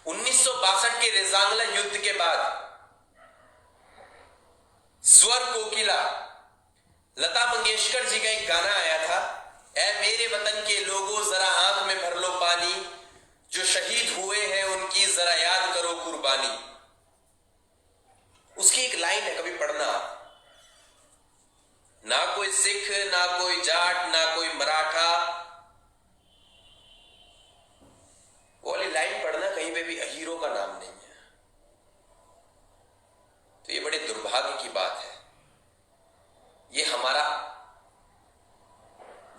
1962 के रेजांगला युद्ध के बाद स्वर कोकिला लता मंगेशकर जी का एक गाना आया था, ऐ मेरे वतन के लोगों जरा आंख में भर लो पानी, जो शहीद हुए हैं उनकी जरा याद करो कुर्बानी। उसकी एक लाइन है, कभी पढ़ना। ना कोई सिख, ना कोई जाट, ना कोई मराठा, वो वाली लाइन पढ़ना, कहीं पे भी अहीरों का नाम नहीं है। तो ये बड़े दुर्भाग्य की बात है। ये हमारा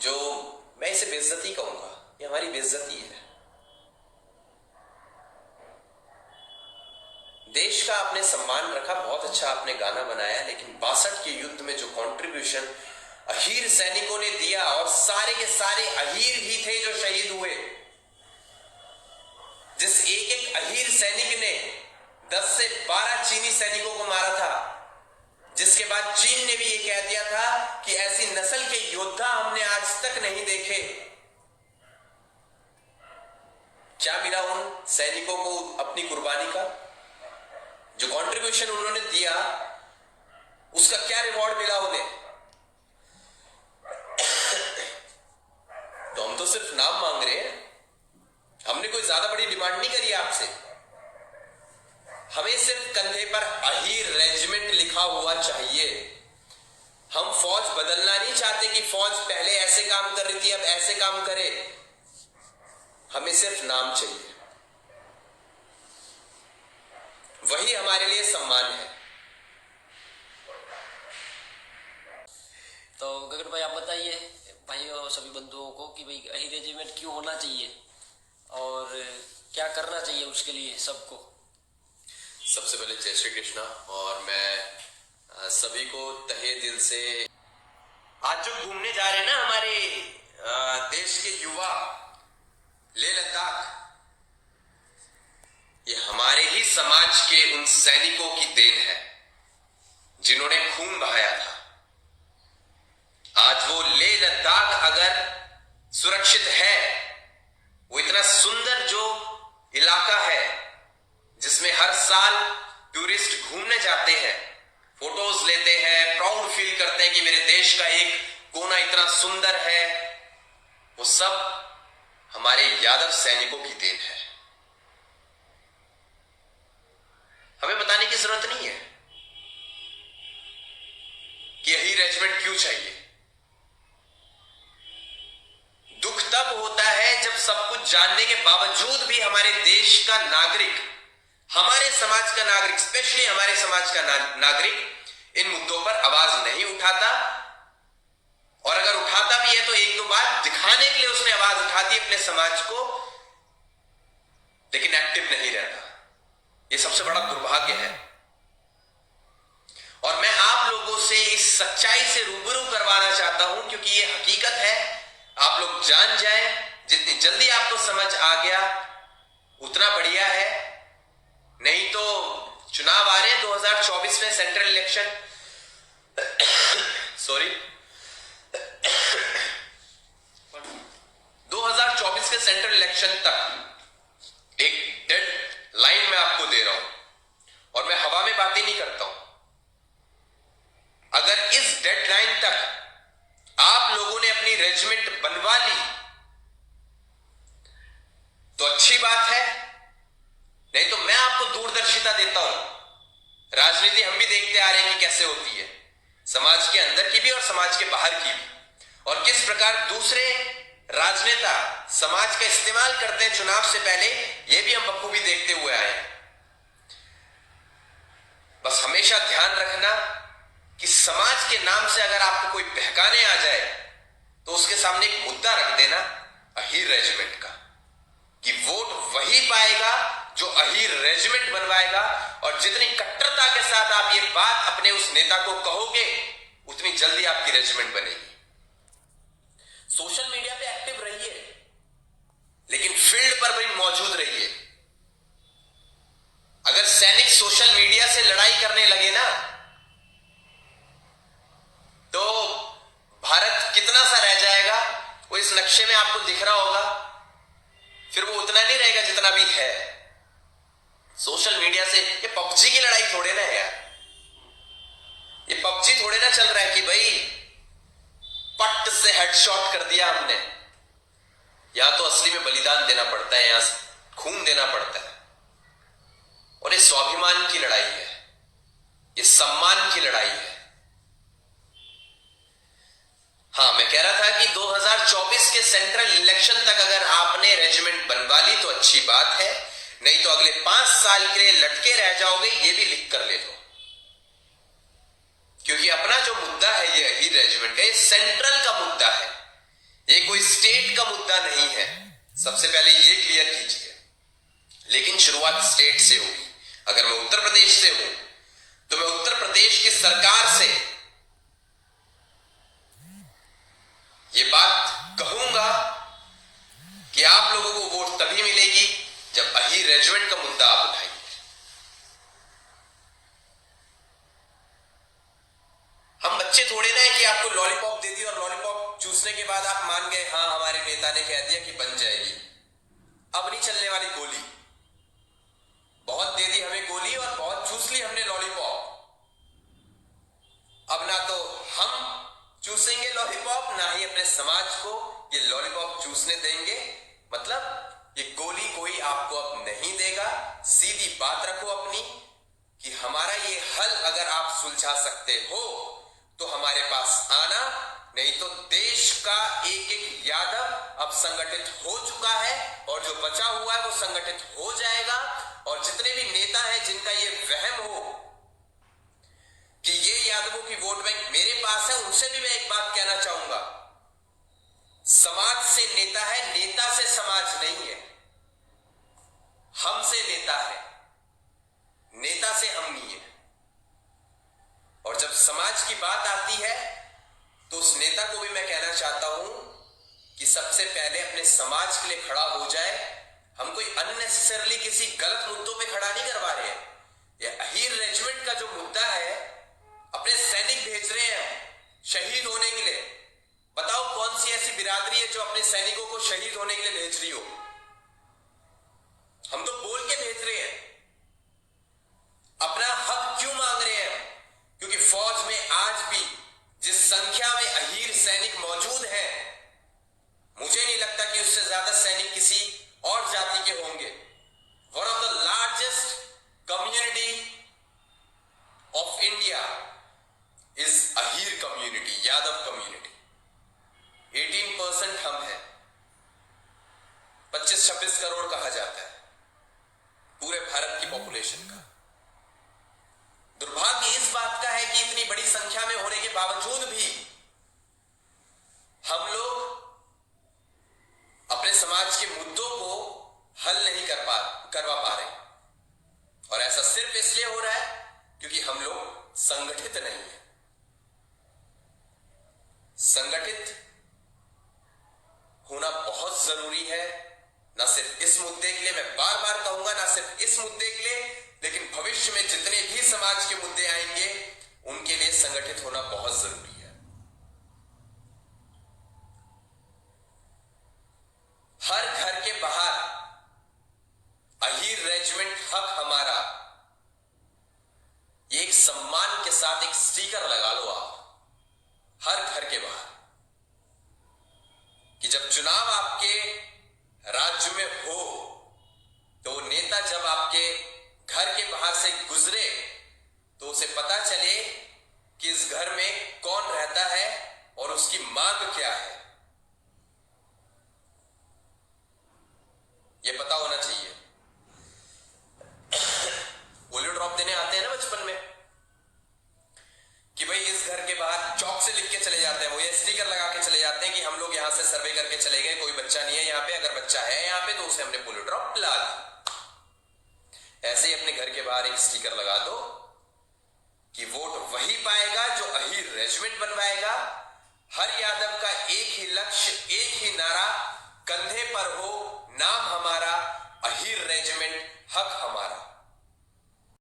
जो, मैं इसे बेइज्जती कहूंगा, ये हमारी बेइज्जती है। देश का आपने सम्मान रखा, बहुत अच्छा आपने गाना बनाया, लेकिन 62 के युद्ध में जो कंट्रीब्यूशन अहीर सैनिकों ने दिया, और सारे के सारे अहीर ही थे जो शहीद हुए। जिस एक एक अहीर सैनिक ने 10 से 12 चीनी सैनिकों को मारा था, जिसके बाद चीन ने भी ये कह दिया था कि ऐसी नस्ल के योद्धा हमने आज तक नहीं देखे। क्या मिला उन सैनिकों को अपनी कुर्बानी का? जो कंट्रीब्यूशन उन्होंने दिया, उसका क्या रिवॉर्ड मिला उन्हें? तो हम तो सिर्फ नाम मांग रहे हैं, हमने कोई ज्यादा बड़ी डिमांड नहीं करी आपसे। हमें सिर्फ कंधे पर अहीर रेजिमेंट लिखा हुआ चाहिए। हम फौज बदलना नहीं चाहते कि फौज पहले ऐसे काम कर रही थी, अब ऐसे काम करे। हमें सिर्फ नाम चाहिए, वही हमारे लिए सम्मान है। तो गगन भाई, आप बताइए भाई और सभी बंधुओं को कि भाई अहीर रेजिमेंट क्यों होना चाहिए और क्या करना चाहिए उसके लिए सबको। सबसे पहले जय श्री कृष्णा, और मैं सभी को तहे दिल से, आज जो घूमने जा रहे हैं ना हमारे देश के युवा लेह लद्दाख, ये हमारे ही समाज के उन सैनिकों की देन है जिन्होंने खून बहाया था। आज वो लेह लद्दाख अगर सुरक्षित है, वो इतना सुंदर जो इलाका है जिसमें हर साल टूरिस्ट घूमने जाते हैं, फोटोज लेते हैं, प्राउड फील करते हैं कि मेरे देश का एक कोना इतना सुंदर है, वो सब हमारे यादव सैनिकों की देन है। हमें बताने की जरूरत नहीं है कि यही रेजिमेंट क्यों चाहिए। दुख तब होता है जब सब कुछ जानने के बावजूद भी हमारे देश का नागरिक, हमारे समाज का नागरिक, स्पेशली हमारे समाज का नागरिक इन मुद्दों पर आवाज नहीं उठाता, और अगर उठाता भी है तो एक दो बार दिखाने के लिए उसने आवाज उठाती अपने समाज को, लेकिन एक्टिव नहीं रहता। ये सबसे बड़ा दुर्भाग्य है, और मैं आप लोगों से इस सच्चाई से रूबरू करवाना चाहता हूं, क्योंकि ये हकीकत है। आप लोग जान जाएं, जितनी जल्दी आपको समझ आ गया उतना बढ़िया है। नहीं तो चुनाव आ रहे हैं 2024 में, सेंट्रल इलेक्शन सॉरी 2024 के सेंट्रल इलेक्शन तक एक डेड लाइन मैं आपको दे रहा हूं, और मैं हवा में बातें नहीं करता हूं। अगर इस डेडलाइन तक आप लोगों ने अपनी रेजिमेंट बनवा ली तो अच्छी बात है, नहीं तो मैं आपको दूरदर्शिता देता हूं। राजनीति हम भी देखते आ रहे हैं कि कैसे होती है, समाज के अंदर की भी और समाज के बाहर की भी, और किस प्रकार दूसरे राजनेता समाज का इस्तेमाल करते हैं चुनाव से पहले, यह भी हम बखूबी देखते हुए आए हैं। बस हमेशा ध्यान रखना कि समाज के नाम से अगर आपको कोई बहकाने आ जाए तो उसके सामने एक मुद्दा रख देना अहीर रेजिमेंट का, कि वोट वही पाएगा जो अहीर रेजिमेंट बनवाएगा। और जितनी कट्टरता के साथ आप ये बात अपने उस नेता को कहोगे, उतनी जल्दी आपकी रेजिमेंट बनेगी। सोशल मीडिया पे एक्टिव रहिए, लेकिन फील्ड पर भी मौजूद रहिए। अगर सैनिक सोशल मीडिया से लड़ाई करने लगे ना, तो भारत कितना सा रह जाएगा, वो इस नक्शे में आपको दिख रहा होगा, फिर वो उतना नहीं रहेगा जितना भी है। सोशल मीडिया से ये पबजी की लड़ाई थोड़े ना है यार, ये पबजी थोड़े ना चल रहा है कि भाई पट से हेडशॉट कर दिया हमने। यहां तो असली में बलिदान देना पड़ता है, यहां खून देना पड़ता है। और ये स्वाभिमान की लड़ाई है, ये सम्मान की लड़ाई है। हाँ, मैं कह रहा था कि 2024 के सेंट्रल इलेक्शन तक अगर आपने रेजिमेंट बनवा ली तो अच्छी बात है, नहीं तो अगले 5 साल के लिए लटके रह जाओगे, ये भी लिख कर ले लो। क्योंकि अपना जो मुद्दा है ये अहीर रेजिमेंट का, ये सेंट्रल का मुद्दा है, ये कोई स्टेट का मुद्दा नहीं है। सबसे पहले ये क्लियर कीजिए। लेकिन शुरुआत स्टेट से होगी। अगर मैं उत्तर प्रदेश से हूं तो मैं उत्तर प्रदेश की सरकार से ये बात कहूंगा कि आप लोगों को वोट तभी मिलेगी जब अहीर रेजिमेंट का मुद्दा आप उठाएंगे। हम बच्चे थोड़े ना है कि आपको लॉलीपॉप दे दी और लॉलीपॉप चूसने के बाद आप मान गए हाँ हमारे नेता ने कह दिया कि बन जाएगी। अब नहीं चलने वाली गोली। बहुत दे दी हमें गोली और बहुत चूस ली हमने लॉलीपॉप। अब ना तो हम चूसेंगे लॉलीपॉप, ना ही अपने समाज को ये लॉलीपॉप चूसने देंगे। मतलब ये गोली कोई आपको अब नहीं देगा। सीधी बात रखो अपनी कि हमारा ये हल अगर आप सुलझा सकते हो तो हमारे पास आना, नहीं तो देश का एक एक यादव अब संगठित हो चुका है और जो बचा हुआ है वो संगठित हो जाएगा। और जितने भी नेता हैं जिनका ये वहम हो कि ये यादवों की वोट बैंक मेरे पास है, उनसे भी मैं एक बात कहना चाहूंगा, समाज से नेता है, नेता से समाज नहीं है। हमसे नेता है, नेता से हम नहीं है। और जब समाज की बात आती है तो उस नेता को भी मैं कहना चाहता हूं कि सबसे पहले अपने समाज के लिए खड़ा हो जाए। हम कोई अननेसेसरली किसी गलत मुद्दों पे खड़ा नहीं करवा रहे हैं। ये अहीर रेजिमेंट का जो मुद्दा है, अपने सैनिक भेज रहे हैं शहीद होने के लिए। बताओ कौन सी ऐसी बिरादरी है जो अपने सैनिकों को शहीद होने के लिए भेज रही हो? हम तो बोल के भेज रहे हैं। अपना हक क्यों मांग रहे हैं? क्योंकि फौज में आज भी जिस संख्या में अहीर सैनिक मौजूद हैं, मुझे नहीं लगता कि उससे ज्यादा सैनिक किसी और जाति के होंगे। One of the largest community of India is Ahir community, Yadav community. 18% हम हैं। 25-26 करोड़ कहा जाता है पूरे भारत की पॉपुलेशन का। दुर्भाग्य इस बात का है कि इतनी बड़ी संख्या में होने के बावजूद भी हम लोग अपने समाज के मुद्दों को हल नहीं करवा पा रहे। और ऐसा सिर्फ इसलिए हो रहा है क्योंकि हम लोग संगठित नहीं है। संगठित होना बहुत जरूरी है, ना सिर्फ इस मुद्दे के लिए, मैं बार बार कहूंगा, ना सिर्फ इस मुद्दे के लिए, लेकिन भविष्य में जितने भी समाज के मुद्दे आएंगे उनके लिए संगठित होना बहुत जरूरी है। हर घर के बाहर अहीर रेजिमेंट हक हमारा, ये एक सम्मान के साथ एक स्टिकर लगा लो आप हर घर के बाहर, कि जब चुनाव आपके राज्य में हो तो नेता जब आपके घर के बाहर से गुजरे तो उसे पता चले कि इस घर में कौन रहता है और उसकी मांग क्या है। यह पता होना चाहिए। पोलियो ड्रॉप देने आते हैं ना बचपन में कि भाई इस घर के बाहर चौक से लिख के चले जाते हैं, वो ये स्टिकर लगा के चले जाते हैं कि हम लोग यहां से सर्वे करके चले गए, कोई बच्चा नहीं है यहाँ पे, अगर बच्चा है यहाँ पे तो उसे हमने पोलियो ड्रॉप पिला दी। ऐसे ही अपने घर के बाहर एक स्टिकर लगा दो कि वोट वही पाएगा जो अहीर रेजिमेंट बनवाएगा। हर यादव का एक ही लक्ष्य, एक ही नारा कंधे पर हो